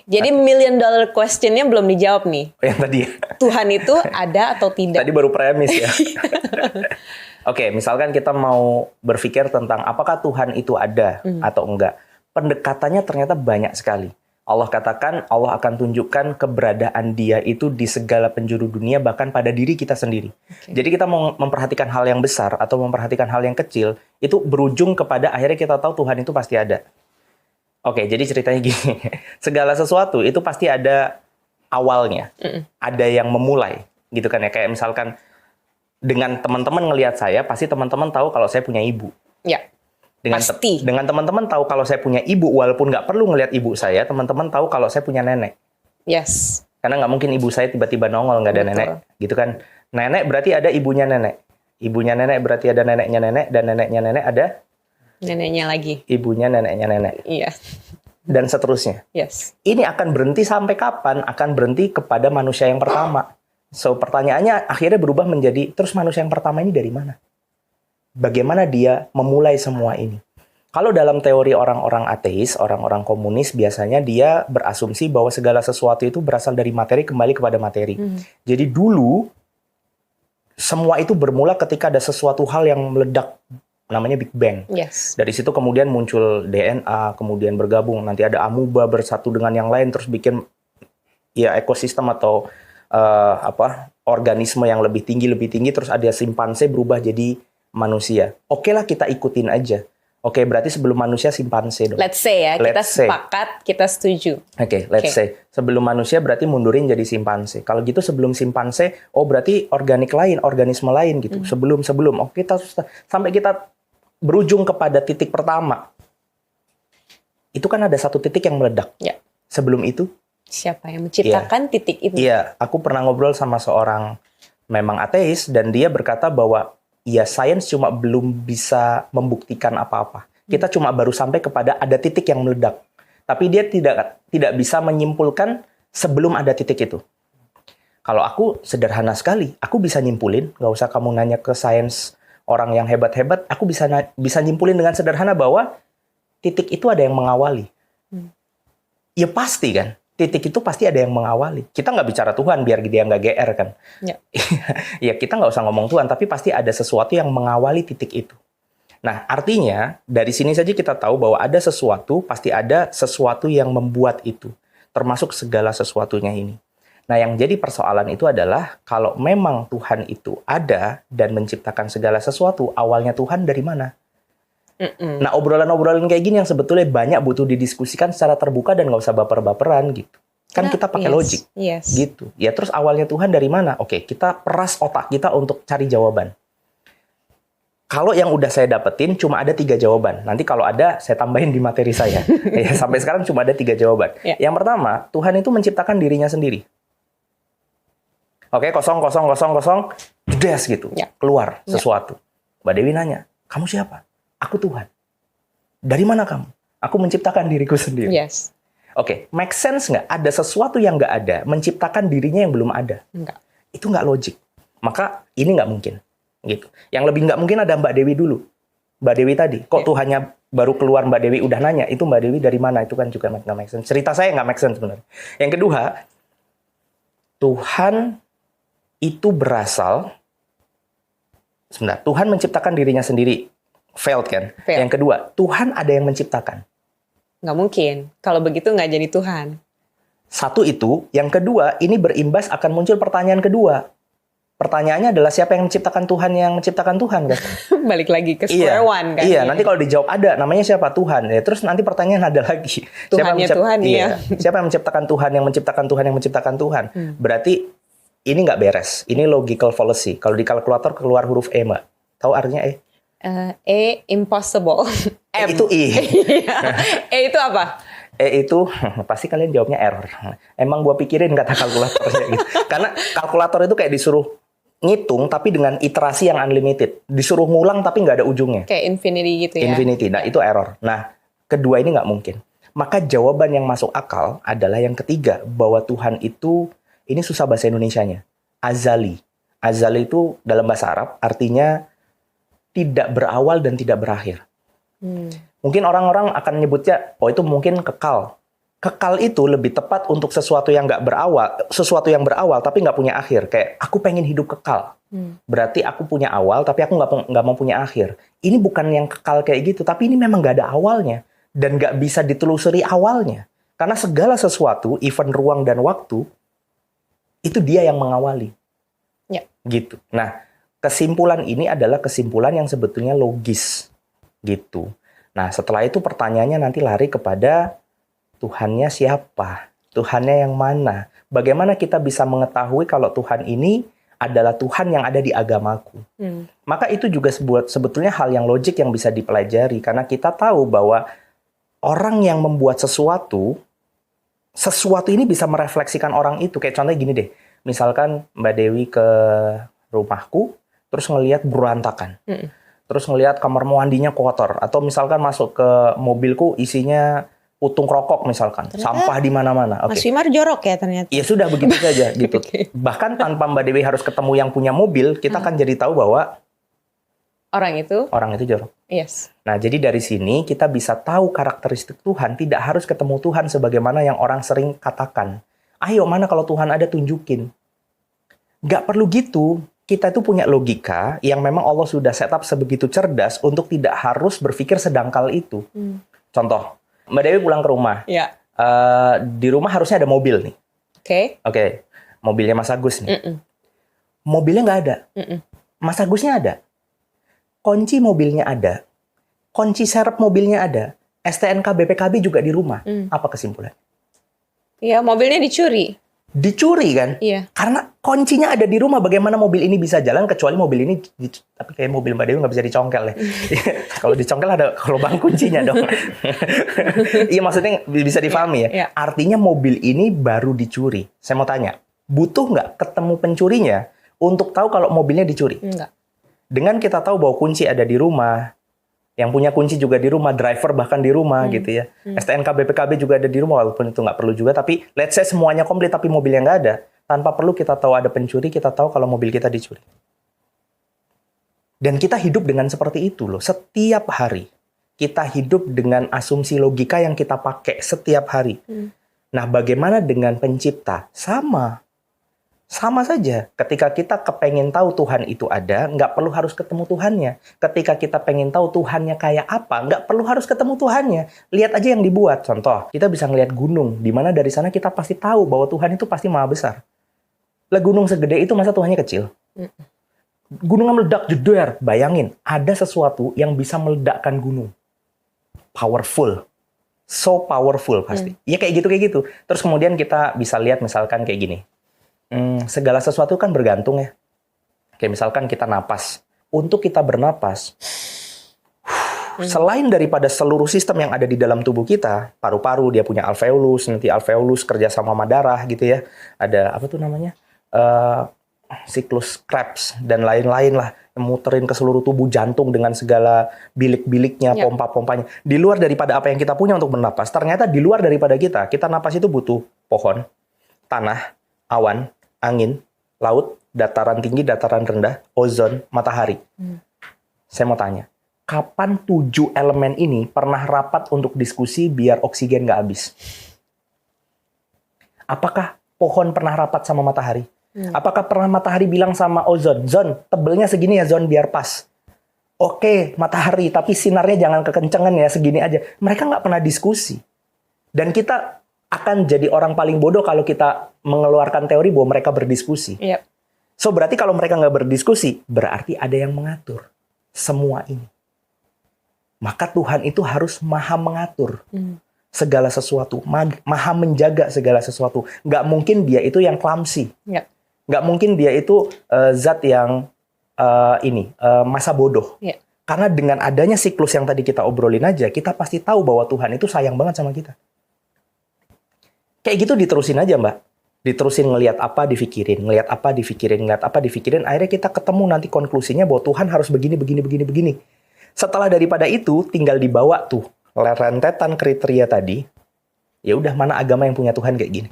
Jadi million dollar question-nya belum dijawab nih. Yang tadi. Tuhan itu ada atau tidak? Tadi baru premis ya. Oke, misalkan kita mau berpikir tentang apakah Tuhan itu ada atau enggak. Pendekatannya ternyata banyak sekali. Allah katakan Allah akan tunjukkan keberadaan Dia itu di segala penjuru dunia, bahkan pada diri kita sendiri. Jadi kita mau memperhatikan hal yang besar atau memperhatikan hal yang kecil, itu berujung kepada akhirnya kita tahu Tuhan itu pasti ada. Oke, jadi ceritanya gini. Segala sesuatu itu pasti ada awalnya. Ada yang memulai, gitu kan ya. Kayak misalkan dengan teman-teman ngelihat saya, pasti teman-teman tahu kalau saya punya ibu. Ya. Dengan teman-teman tahu kalau saya punya ibu, walaupun nggak perlu ngelihat ibu saya, teman-teman tahu kalau saya punya nenek. Yes. Karena nggak mungkin ibu saya tiba-tiba nongol nggak ada nenek, gitu kan? Nenek berarti ada ibunya nenek. Ibunya nenek berarti ada neneknya nenek, dan neneknya nenek ada neneknya lagi. Ibunya neneknya nenek. Iya. Dan seterusnya. Yes. Ini akan berhenti sampai kapan? Akan berhenti kepada manusia yang pertama. So, pertanyaannya akhirnya berubah menjadi, terus manusia yang pertama ini dari mana? Bagaimana dia memulai semua ini? Kalau dalam teori orang-orang ateis, orang-orang komunis, biasanya dia berasumsi bahwa segala sesuatu itu berasal dari materi kembali kepada materi. Jadi dulu, semua itu bermula ketika ada sesuatu hal yang meledak, namanya Big Bang. Yes. Dari situ kemudian muncul DNA, kemudian bergabung, nanti ada amuba bersatu dengan yang lain, terus bikin ya ekosistem atau organisme yang lebih tinggi, terus ada simpanse berubah jadi manusia. Oke lah, kita ikutin aja. Oke, berarti sebelum manusia simpanse dong. Let's say ya, kita sepakat, kita setuju. Oke, let's say. Sebelum manusia berarti mundurin jadi simpanse. Kalau gitu sebelum simpanse, oh berarti organik lain, organisme lain gitu. Sebelum. Oke, kita sampai kita berujung kepada titik pertama. Itu kan ada satu titik yang meledak. Ya. Sebelum itu, siapa yang menciptakan titik itu? Iya, aku pernah ngobrol sama seorang memang ateis, dan dia berkata bahwa ya, sains cuma belum bisa membuktikan apa-apa. Kita cuma baru sampai kepada ada titik yang meledak. Tapi dia tidak bisa menyimpulkan sebelum ada titik itu. Kalau aku sederhana sekali, aku bisa nyimpulin, nggak usah kamu nanya ke sains orang yang hebat-hebat, aku bisa nyimpulin dengan sederhana bahwa titik itu ada yang mengawali. Ya pasti kan. Titik itu pasti ada yang mengawali. Kita nggak bicara Tuhan biar dia nggak GR kan. Ya. Ya kita nggak usah ngomong Tuhan, tapi pasti ada sesuatu yang mengawali titik itu. Nah artinya dari sini saja kita tahu bahwa ada sesuatu, pasti ada sesuatu yang membuat itu. Termasuk segala sesuatunya ini. Nah yang jadi persoalan itu adalah kalau memang Tuhan itu ada dan menciptakan segala sesuatu, awalnya Tuhan dari mana? Nah, obrolan-obrolan kayak gini yang sebetulnya banyak butuh didiskusikan secara terbuka dan nggak usah baper-baperan gitu. Kan kita pakai logik, gitu. Ya terus awalnya Tuhan dari mana? Oke, kita peras otak kita untuk cari jawaban. Kalau yang udah saya dapetin cuma ada 3 jawaban. Nanti kalau ada saya tambahin di materi saya. Ya, sampai sekarang cuma ada 3 jawaban. Yang pertama, Tuhan itu menciptakan dirinya sendiri. Oke, kosong, jedes gitu, keluar sesuatu. Mbak Dewi nanya, kamu siapa? Aku Tuhan. Dari mana kamu? Aku menciptakan diriku sendiri. Yes. Oke, make sense nggak? Ada sesuatu yang nggak ada, menciptakan dirinya yang belum ada. Enggak. Itu nggak logik. Maka ini nggak mungkin. Gitu. Yang lebih nggak mungkin ada Mbak Dewi dulu. Mbak Dewi tadi. Kok Tuhannya baru keluar Mbak Dewi udah nanya, itu Mbak Dewi dari mana? Itu kan juga nggak make sense. Cerita saya nggak make sense sebenarnya. Yang kedua, Tuhan itu berasal, sebentar, Tuhan menciptakan dirinya sendiri. Failed kan? Yang kedua, Tuhan ada yang menciptakan. Nggak mungkin. Kalau begitu nggak jadi Tuhan. Satu itu. Yang kedua, ini berimbas akan muncul pertanyaan kedua. Pertanyaannya adalah siapa yang menciptakan Tuhan yang menciptakan Tuhan kan? Balik lagi ke square one kan? Iya, nanti kalau dijawab ada, namanya siapa? Tuhan. Ya, terus nanti pertanyaan ada lagi. Tuhannya Tuhan, iya. Siapa yang menciptakan Tuhan yang menciptakan Tuhan yang menciptakan Tuhan? Berarti ini nggak beres. Ini logical fallacy. Kalau di kalkulator keluar huruf E, Mbak. Tahu artinya E? E impossible. M. Itu I. E itu apa? E itu pasti kalian jawabnya error. Emang gua pikirin kata kalkulatornya gitu. Karena kalkulator itu kayak disuruh ngitung tapi dengan iterasi yang unlimited. Disuruh ngulang tapi nggak ada ujungnya. Kayak infinity gitu ya. Infinity. Nah, itu error. Nah, kedua ini nggak mungkin. Maka jawaban yang masuk akal adalah yang ketiga, bahwa Tuhan itu, ini susah bahasa Indonesianya, azali. Azali itu dalam bahasa Arab artinya tidak berawal dan tidak berakhir. Mungkin orang-orang akan nyebutnya, oh itu mungkin kekal. Kekal itu lebih tepat untuk sesuatu yang berawal tapi nggak punya akhir. Kayak aku pengen hidup kekal. Berarti aku punya awal tapi aku nggak mau punya akhir. Ini bukan yang kekal kayak gitu, tapi ini memang nggak ada awalnya dan nggak bisa ditelusuri awalnya. Karena segala sesuatu, even ruang dan waktu, itu dia yang mengawali. Ya. Gitu. Nah, kesimpulan ini adalah kesimpulan yang sebetulnya logis. Gitu. Nah, setelah itu pertanyaannya nanti lari kepada Tuhannya siapa? Tuhannya yang mana? Bagaimana kita bisa mengetahui kalau Tuhan ini adalah Tuhan yang ada di agamaku? Maka itu juga sebetulnya hal yang logik yang bisa dipelajari. Karena kita tahu bahwa orang yang membuat sesuatu ini bisa merefleksikan orang itu. Kayak contohnya gini deh. Misalkan Mbak Dewi ke rumahku, terus ngelihat berantakan. Terus ngelihat kamar mandinya kotor. Atau misalkan masuk ke mobilku isinya putung rokok misalkan, ternyata sampah di mana-mana. Mas Wimar jorok ya ternyata. Ya sudah begitu saja gitu. Bahkan tanpa Mbak Dewi harus ketemu yang punya mobil, kita akan jadi tahu bahwa orang itu jorok. Yes. Nah, jadi dari sini kita bisa tahu karakteristik Tuhan, tidak harus ketemu Tuhan sebagaimana yang orang sering katakan. Ayo, mana kalau Tuhan ada tunjukin. Nggak perlu gitu. Kita itu punya logika yang memang Allah sudah set up sebegitu cerdas untuk tidak harus berpikir sedangkal itu. Contoh, Mbak Dewi pulang ke rumah. Ya. Di rumah harusnya ada mobil nih. Oke. Mobilnya Mas Agus nih. Mobilnya nggak ada. Mas Agusnya ada. Kunci mobilnya ada. Kunci serep mobilnya ada. STNK BPKB juga di rumah. Apa kesimpulan? Iya, mobilnya dicuri. Dicuri kan? Iya. Karena kuncinya ada di rumah. Bagaimana mobil ini bisa jalan kecuali mobil ini, tapi kayak mobil Mbak Dewi nggak bisa dicongkel ya. Kalau dicongkel ada lubang kuncinya dong. Iya, maksudnya bisa difahami ya. Iya. Artinya mobil ini baru dicuri. Saya mau tanya, butuh nggak ketemu pencurinya untuk tahu kalau mobilnya dicuri? Enggak. Dengan kita tahu bahwa kunci ada di rumah, yang punya kunci juga di rumah, driver bahkan di rumah gitu ya. STNK BPKB juga ada di rumah, walaupun itu nggak perlu juga. Tapi let's say semuanya komplit tapi mobilnya nggak ada. Tanpa perlu kita tahu ada pencuri, kita tahu kalau mobil kita dicuri. Dan kita hidup dengan seperti itu loh. Setiap hari. Kita hidup dengan asumsi logika yang kita pakai setiap hari. Nah, bagaimana dengan pencipta? Sama saja. Ketika kita kepengen tahu Tuhan itu ada, nggak perlu harus ketemu Tuhannya. Ketika kita pengen tahu Tuhannya kayak apa, nggak perlu harus ketemu Tuhannya. Lihat aja yang dibuat. Contoh, kita bisa ngelihat gunung, di mana dari sana kita pasti tahu bahwa Tuhan itu pasti maha besar. Lah, gunung segede itu masa Tuhannya kecil? Gunungnya meledak, jeder. Bayangin, ada sesuatu yang bisa meledakkan gunung. Powerful. So powerful pasti. Ya kayak gitu. Terus kemudian kita bisa lihat misalkan kayak gini. Segala sesuatu kan bergantung ya. Kayak misalkan kita napas. Untuk kita bernapas, selain daripada seluruh sistem yang ada di dalam tubuh kita, paru-paru dia punya alveolus, nanti alveolus kerja sama darah gitu ya. Ada apa tuh namanya? Siklus Krebs dan lain-lain lah. Muterin ke seluruh tubuh, jantung dengan segala bilik-biliknya, pompa-pompanya. Di luar daripada apa yang kita punya untuk bernapas. Ternyata di luar daripada kita napas itu butuh pohon, tanah, awan, angin, laut, dataran tinggi, dataran rendah, ozon, matahari. Saya mau tanya, kapan 7 elemen ini pernah rapat untuk diskusi biar oksigen nggak habis? Apakah pohon pernah rapat sama matahari? Apakah pernah matahari bilang sama ozon, Zon, tebelnya segini ya Zon biar pas? Oke, matahari, tapi sinarnya jangan kekencengan ya, segini aja. Mereka nggak pernah diskusi. Dan kita akan jadi orang paling bodoh kalau kita mengeluarkan teori bahwa mereka berdiskusi. So, berarti kalau mereka nggak berdiskusi, berarti ada yang mengatur semua ini. Maka Tuhan itu harus maha mengatur segala sesuatu, maha menjaga segala sesuatu. Nggak mungkin dia itu yang clumsy. Nggak mungkin dia itu zat yang masa bodoh. Karena dengan adanya siklus yang tadi kita obrolin aja, kita pasti tahu bahwa Tuhan itu sayang banget sama kita. Kayak gitu diterusin aja, Mbak. Diterusin ngelihat apa dipikirin, ngelihat apa dipikirin. Akhirnya kita ketemu nanti konklusinya bahwa Tuhan harus begini. Setelah daripada itu, tinggal dibawa tuh rentetan kriteria tadi. Ya udah, mana agama yang punya Tuhan kayak gini.